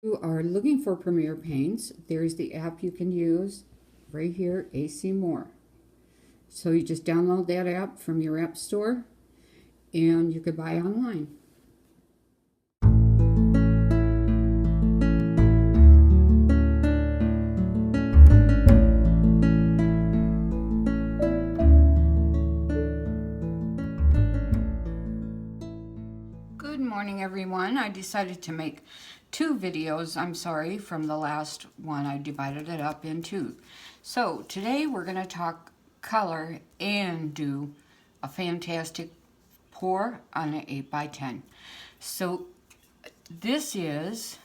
You are looking for Premier Paints, there's the app you can use right here, AC More. So you just download that app from your app store and you could buy online. Good morning, everyone. I decided to make two videos. I'm sorry, from the last one I divided it up in two. So today we're going to talk color and do a fantastic pour on an 8x10. So this is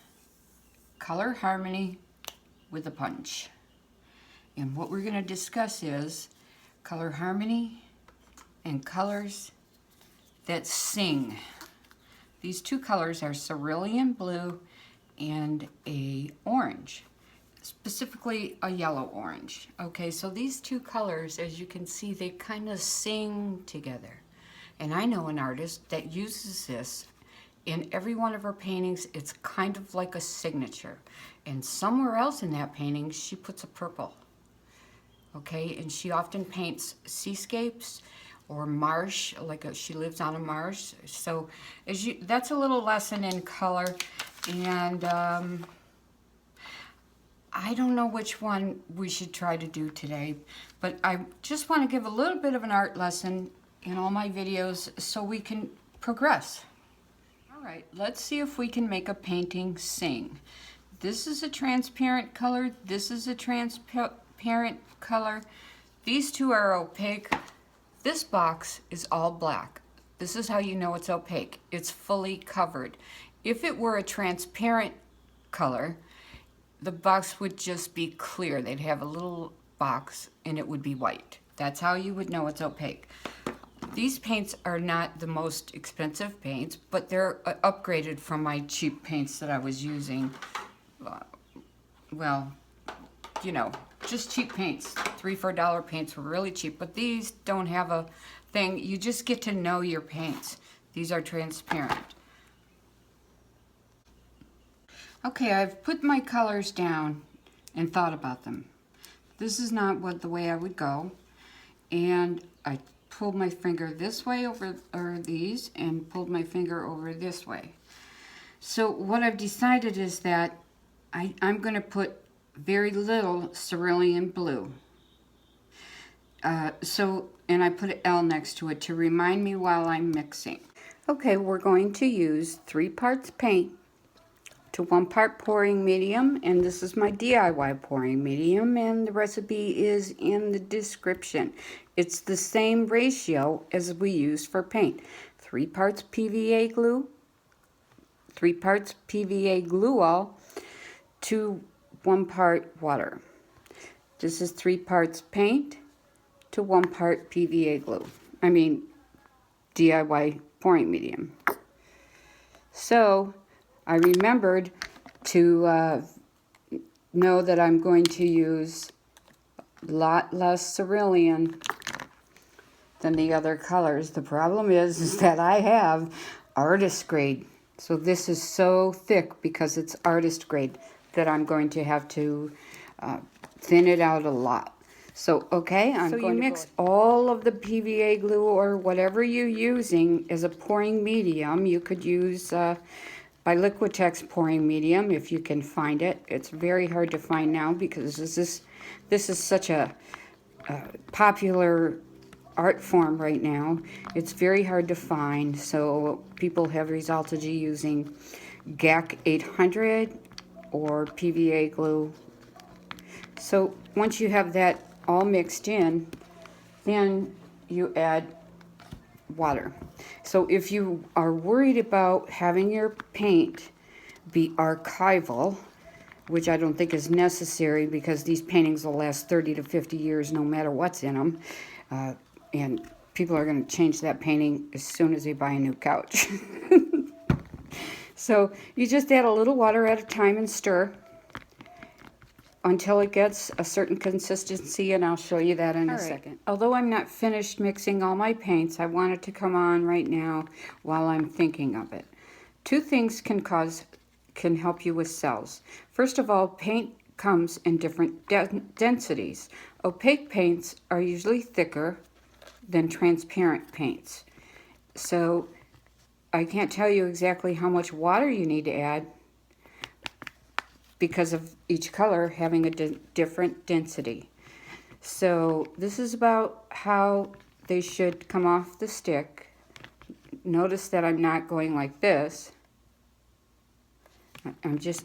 Color Harmony with a Punch. And what we're going to discuss is color harmony and colors that sing. These two colors are cerulean blue and a orange, specifically a yellow orange. Okay, so these two colors, as you can see, they kind of sing together. And I know an artist that uses this in every one of her paintings. It's kind of like a signature. And somewhere else in that painting, she puts a purple. Okay, and she often paints seascapes or marsh, like she lives on a marsh. So that's a little lesson in color. And I don't know which one we should try to do today, but I just want to give a little bit of an art lesson in all my videos so we can progress. All right, let's see if we can make a painting sing. This is a transparent color. This is a transparent color. These two are opaque. This box is all black. This is how you know it's opaque. It's fully covered. If it were a transparent color, the box would just be clear. They'd have a little box and it would be white. That's how you would know it's opaque. These paints are not the most expensive paints, but they're upgraded from my cheap paints that I was using. Well, you know, just cheap paints. $3, $4 paints were really cheap, but these don't have a thing. You just get to know your paints. These are transparent. Okay, I've put my colors down and thought about them. This is not the way I would go. And I pulled my finger this way over these and pulled my finger over this way. So what I've decided is that I'm going to put very little cerulean blue. And I put an L next to it to remind me while I'm mixing. Okay, we're going to use 3 parts paint to 1 part pouring medium, and this is my DIY pouring medium, and the recipe is in the description. It's the same ratio as we use for paint. 3 parts PVA glue, 3 parts PVA glue all to 1 part water. This is 3 parts paint to 1 part PVA glue. I mean, DIY pouring medium. So I remembered to know that I'm going to use a lot less cerulean than the other colors. The problem is that I have artist grade. So this is so thick because it's artist grade that I'm going to have to thin it out a lot. So, okay, so you mix all of the PVA glue or whatever you're using as a pouring medium. You could use by Liquitex pouring medium if you can find it. It's very hard to find now because this is such a popular art form right now. It's very hard to find, so people have resorted to using GAC 800 or PVA glue. So once you have that all mixed in, then you add water. So if you are worried about having your paint be archival, which I don't think is necessary because these paintings will last 30 to 50 years no matter what's in them, and people are going to change that painting as soon as they buy a new couch. So you just add a little water at a time and stir until it gets a certain consistency, and I'll show you that in a second. Although I'm not finished mixing all my paints, I want it to come on right now while I'm thinking of it. Two things can cause can help you with cells. First of all, paint comes in different densities. Opaque paints are usually thicker than transparent paints. So I can't tell you exactly how much water you need to add because of each color having a different density. So this is about how they should come off the stick. Notice that I'm not going like this.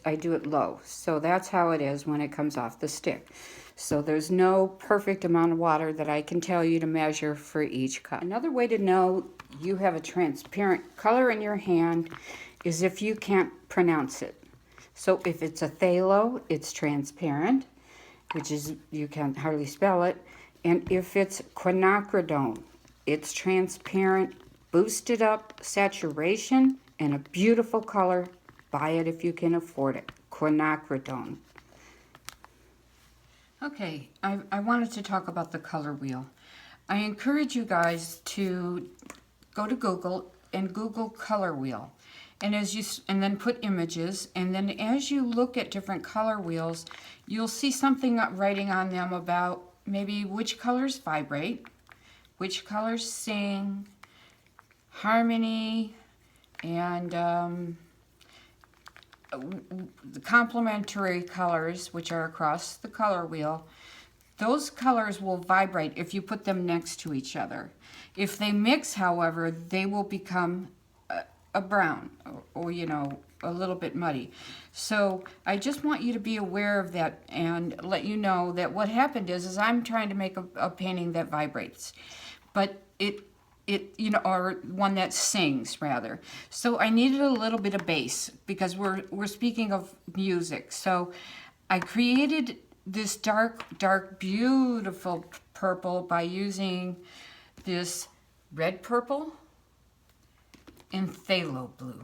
I do it low. So that's how it is when it comes off the stick. So there's no perfect amount of water that I can tell you to measure for each cup. Another way to know you have a transparent color in your hand is if you can't pronounce it. So if it's a phthalo, it's transparent, which is, you can hardly spell it. And if it's quinacridone, it's transparent, boosted up saturation, and a beautiful color. Buy it if you can afford it. Quinacridone. Okay, I wanted to talk about the color wheel. I encourage you guys to go to Google and Google color wheel. And then put images, and then as you look at different color wheels, you'll see something writing on them about maybe which colors vibrate, which colors sing, harmony, and the complementary colors, which are across the color wheel. Those colors will vibrate if you put them next to each other. If they mix, however, they will become a brown, or you know, a little bit muddy. So I just want you to be aware of that and let you know that what happened is I'm trying to make a painting that vibrates, but it you know, or one that sings rather. So I needed a little bit of bass because we're speaking of music. So I created this dark beautiful purple by using this red purple and phthalo blue,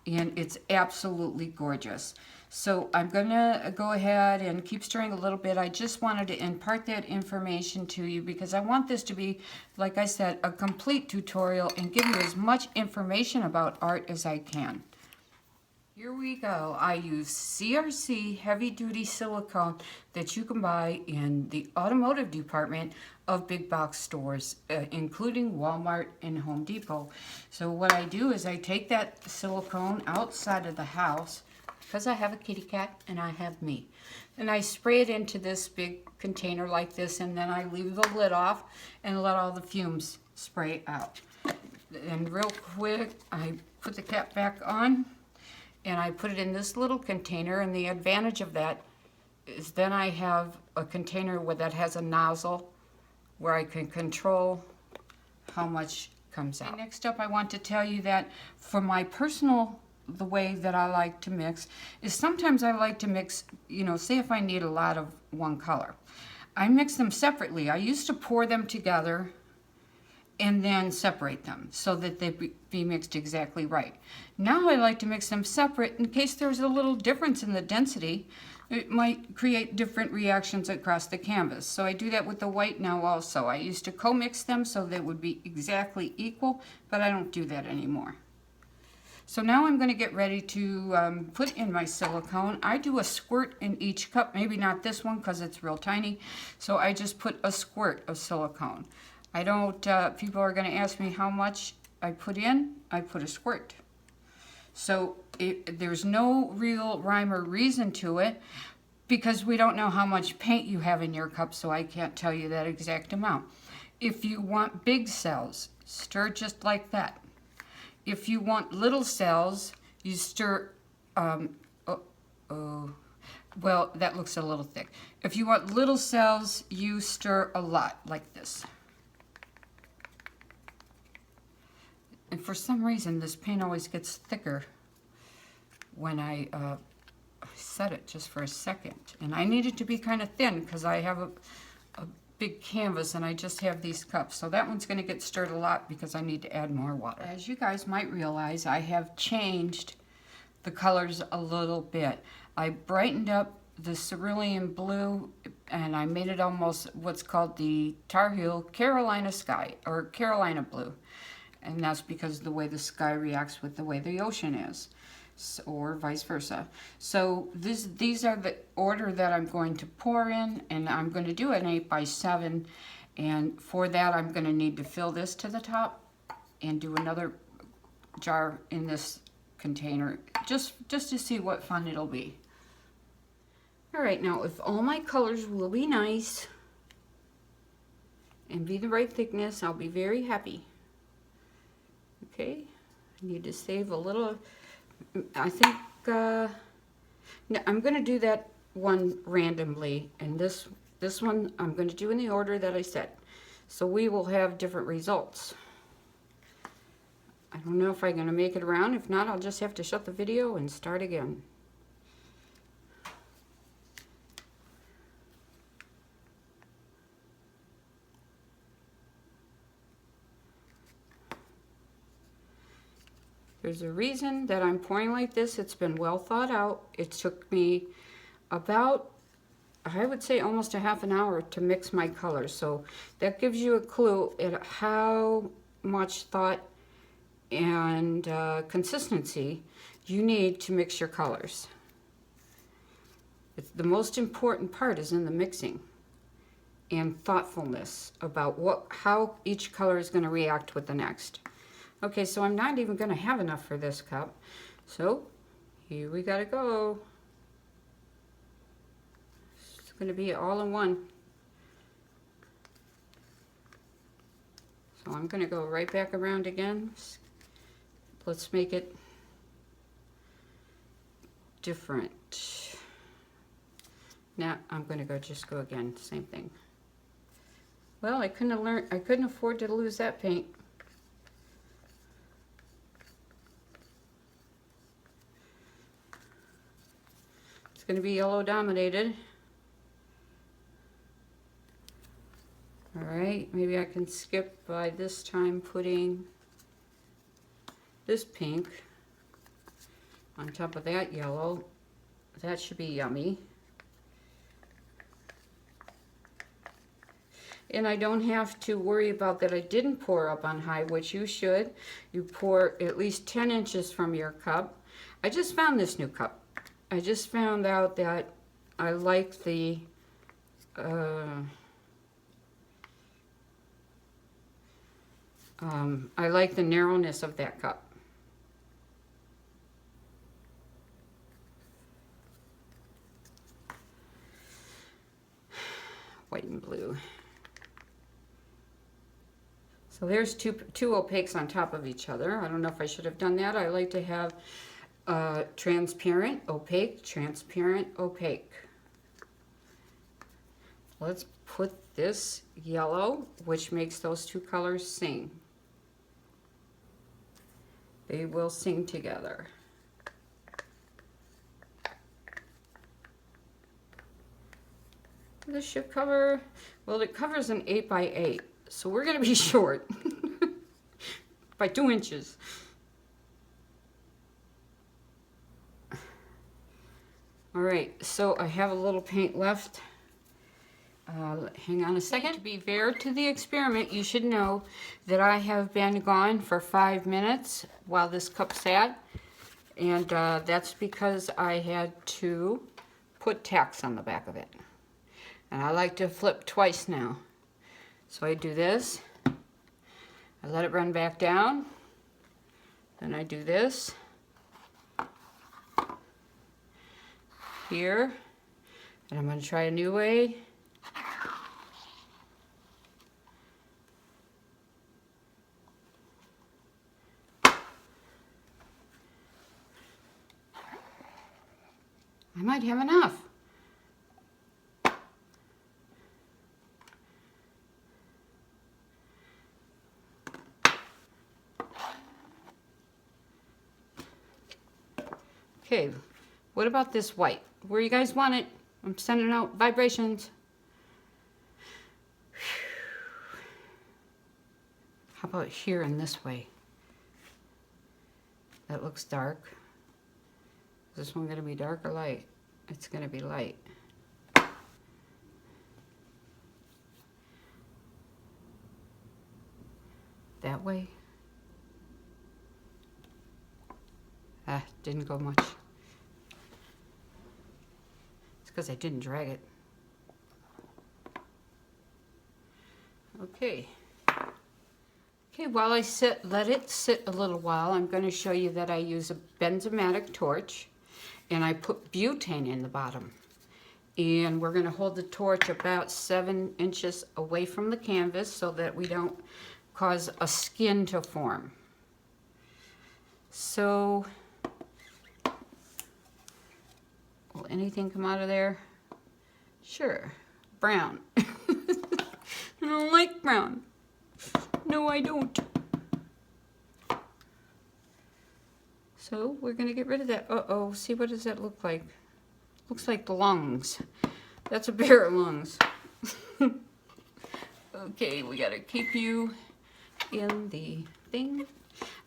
and it's absolutely gorgeous. So I'm gonna go ahead and keep stirring a little bit. I just wanted to impart that information to you because I want this to be, like I said, a complete tutorial and give you as much information about art as I can. Here we go. I use CRC heavy-duty silicone that you can buy in the automotive department of big box stores, including Walmart and Home Depot. So what I do is I take that silicone outside of the house, because I have a kitty cat and I have me. And I spray it into this big container like this, and then I leave the lid off and let all the fumes spray out. And real quick, I put the cap back on, and I put it in this little container, and the advantage of that is then I have a container that has a nozzle where I can control how much comes out. Okay, next up, I want to tell you that for my personal, the way that I like to mix is sometimes I like to mix, you know, say if I need a lot of one color. I mix them separately. I used to pour them together and then separate them so that they be mixed exactly right. Now I like to mix them separate in case there's a little difference in the density. It might create different reactions across the canvas. So I do that with the white now also. I used to co-mix them so they would be exactly equal, but I don't do that anymore. So now I'm going to get ready to put in my silicone. I do a squirt in each cup, maybe not this one because it's real tiny. So I just put a squirt of silicone. I don't, people are going to ask me how much I put in. I put a squirt. So there's no real rhyme or reason to it because we don't know how much paint you have in your cup, so I can't tell you that exact amount. If you want big cells, stir just like that. If you want little cells, you stir, well, that looks a little thick. If you want little cells, you stir a lot like this. And for some reason, this paint always gets thicker when I set it just for a second. And I need it to be kind of thin because I have a big canvas and I just have these cups. So that one's going to get stirred a lot because I need to add more water. As you guys might realize, I have changed the colors a little bit. I brightened up the cerulean blue and I made it almost what's called the Tar Heel Carolina sky, or Carolina blue. And that's because of the way the sky reacts with the way the ocean is. or vice versa. So these are the order that I'm going to pour in, and I'm going to do an 8x7, and for that I'm going to need to fill this to the top and do another jar in this container just to see what fun it'll be. All right, now if all my colors will be nice and be the right thickness, I'll be very happy. Okay, I need to save a little. I think no, I'm going to do that one randomly, and this one I'm going to do in the order that I said. So we will have different results. I don't know if I'm going to make it around. If not, I'll just have to shut the video and start again. There's a reason that I'm pouring like this. It's been well thought out. It took me about, I would say, almost a half an hour to mix my colors. So that gives you a clue at how much thought and consistency you need to mix your colors. The most important part is in the mixing and thoughtfulness about how each color is going to react with the next. Okay, so I'm not even going to have enough for this cup. So here we gotta go. It's going to be all in one. So I'm going to go right back around again. Let's make it different. Now I'm going to just go again, same thing. Well, I couldn't afford to lose that paint. It's going to be yellow dominated. All right, maybe I can skip by this time putting this pink on top of that yellow. That should be yummy. And I don't have to worry about that I didn't pour up on high, which you should. You pour at least 10 inches from your cup. I just found this new cup. I just found out that I like the narrowness of that cup. White and blue. So there's two opaques on top of each other. I don't know if I should have done that. I like to have transparent, opaque, transparent, opaque. Let's put this yellow, which makes those two colors sing. They will sing together. This should cover, well, it covers an 8x8, so we're going to be short by 2 inches. All right, so I have a little paint left. Hang on a second. To be fair to the experiment, you should know that I have been gone for 5 minutes while this cup sat, and that's because I had to put tacks on the back of it. And I like to flip twice now. So I do this, I let it run back down, then I do this here, and I'm going to try a new way. I might have enough. Okay, what about this white? Where you guys want it? I'm sending out vibrations. How about here in this way? That looks dark. Is this one going to be dark or light? It's going to be light. That way. Didn't go much. It's because I didn't drag it. Okay. Okay, while I let it sit a little while, I'm going to show you that I use a benzomatic torch, and I put butane in the bottom. And we're going to hold the torch about 7 inches away from the canvas so that we don't cause a skin to form. So, will anything come out of there? Sure. Brown. I don't like brown. No, I don't. So we're going to get rid of that. Uh-oh, see, what does that look like? Looks like the lungs. That's a pair of lungs. Okay, we got to keep you in the thing.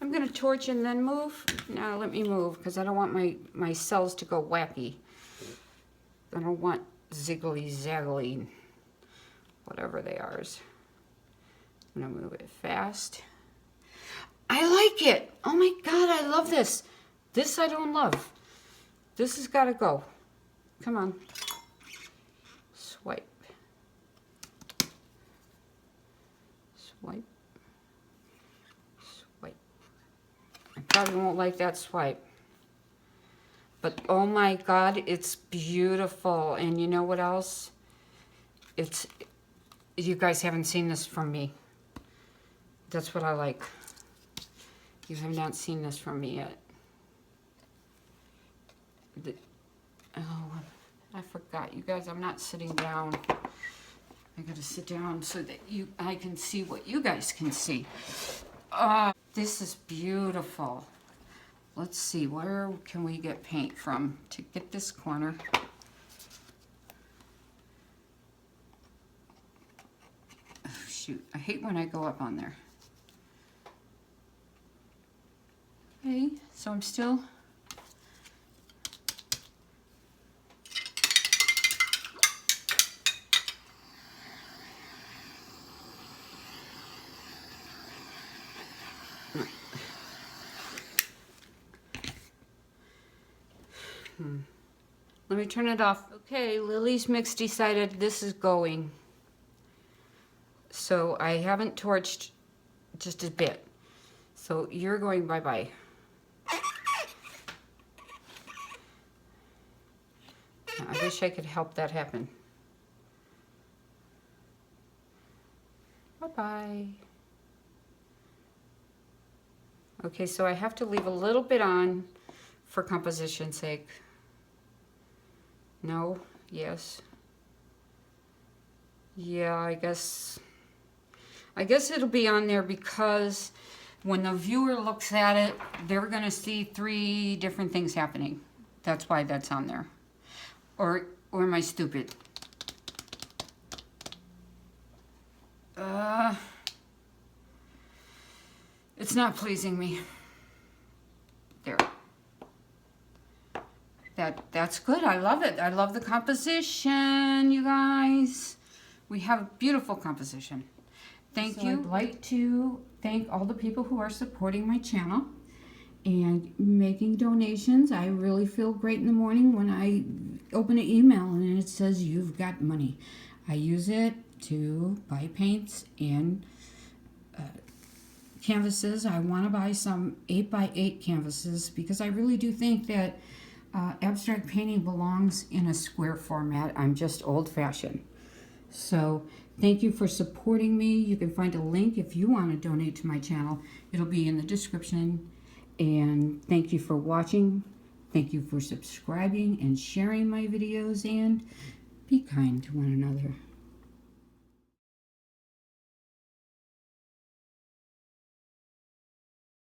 I'm going to torch and then move. Now let me move because I don't want my cells to go wacky. I don't want ziggly zaggly, whatever they are. I'm going to move it fast. I like it. Oh my God, I love this. This I don't love. This has got to go. Come on. Swipe. Swipe. Swipe. I probably won't like that swipe. But oh my God, it's beautiful. And you know what else? You guys haven't seen this from me. That's what I like. You have not seen this from me yet. Oh, I forgot. You guys, I'm not sitting down. I gotta sit down so that I can see what you guys can see. This is beautiful. Let's see, where can we get paint from to get this corner? Oh, shoot, I hate when I go up on there. Okay, so I'm still Let me turn it off. Okay, LilysMix decided this is going. So I haven't torched just a bit. So you're going bye-bye. I wish I could help that happen. Bye-bye. Okay, so I have to leave a little bit on for composition's sake. No? Yes? Yeah, I guess it'll be on there because when the viewer looks at it, they're going to see 3 different things happening. That's why that's on there. Or am I stupid? It's not pleasing me. There. That's good. I love it. I love the composition, you guys. We have a beautiful composition. Thank you. I'd like to thank all the people who are supporting my channel and making donations. I really feel great in the morning when I open an email and it says you've got money. I use it to buy paints and canvases. I want to buy some 8x8 canvases because I really do think that abstract painting belongs in a square format. I'm just old-fashioned. So thank you for supporting me. You can find a link if you want to donate to my channel. It'll be in the description. And thank you for watching. Thank you for subscribing and sharing my videos, and be kind to one another.